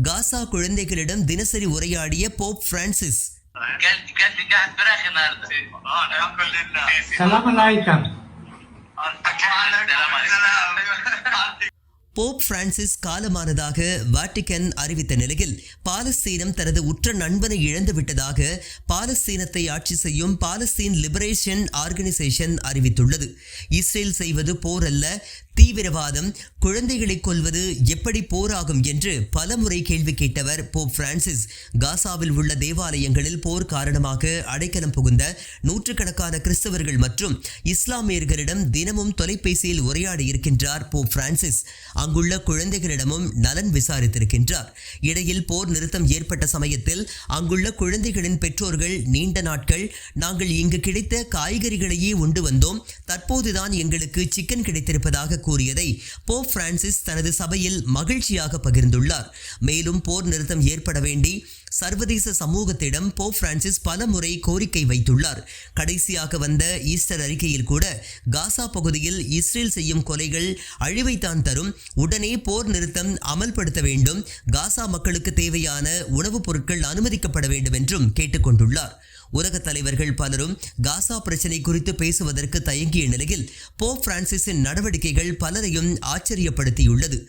காசா குழந்தைகளிடம் தினசரி உரையாடிய போப் பிரான்சிஸ். போப் பிரான்சிஸ் காலமானதாக வாட்டிகன் அறிவித்த நிலையில் பாலஸ்தீனம் தனது உற்ற நண்பனை இழந்துவிட்டதாக பாலஸ்தீனத்தை ஆட்சி செய்யும் பாலஸ்தீன் லிபரேஷன் ஆர்கனைசேஷன் அறிவித்துள்ளது. இஸ்ரேல் செய்வது போர் அல்ல, தீவிரவாதம், குழந்தைகளை கொல்வது எப்படி போராகும் என்று பலமுறை கேள்வி கேட்டவர் போப் பிரான்சிஸ். காசாவில் உள்ள தேவாலயங்களில் போர் காரணமாக அடைக்கலம் புகுந்த நூற்றுக்கணக்கான கிறிஸ்தவர்கள் மற்றும் இஸ்லாமியர்களிடம் தினமும் தொலைபேசியில் உரையாடி இருக்கின்றார் போப் பிரான்சிஸ். அங்குள்ள குழந்தைகளிடமும் நலன் விசாரித்திருக்கின்றார். இடையில் போர் நிறுத்தம் ஏற்பட்ட சமயத்தில் அங்குள்ள குழந்தைகளின் பெற்றோர்கள் நீண்ட நாட்கள் நாங்கள் இங்கு கிடைத்த காய்கறிகளையே உண்டு வந்தோம், தற்போதுதான் எங்களுக்கு சிக்கன் கிடைத்திருப்பதாக கூறியதை போப் பிரான்சிஸ் தனது சபையில் மகிழ்ச்சியாக பகிர்ந்துள்ளார். மேலும் போர் நிறுத்தம் ஏற்பட வேண்டி சர்வதேச சமூகத்திடம் போப் பிரான்சிஸ் பல முறை கோரிக்கை வைத்துள்ளார். கடைசியாக வந்த ஈஸ்டர் அறிக்கையில் கூட காசா பகுதியில் இஸ்ரேல் செய்யும் கொலைகள் அழிவைத்தான் தரும், உடனே போர் நிறுத்தம் அமல்படுத்த வேண்டும், காசா மக்களுக்கு தேவையான உணவுப் பொருட்கள் அனுமதிக்கப்பட வேண்டும் என்றும் கேட்டுக்கொண்டுள்ளார். உலக தலைவர்கள் பலரும் காசா பிரச்சினை குறித்து பேசுவதற்கு தயங்கிய நிலையில் போப் பிரான்சிஸின் நடவடிக்கைகள் பலரையும் ஆச்சரியப்படுத்தியுள்ளது.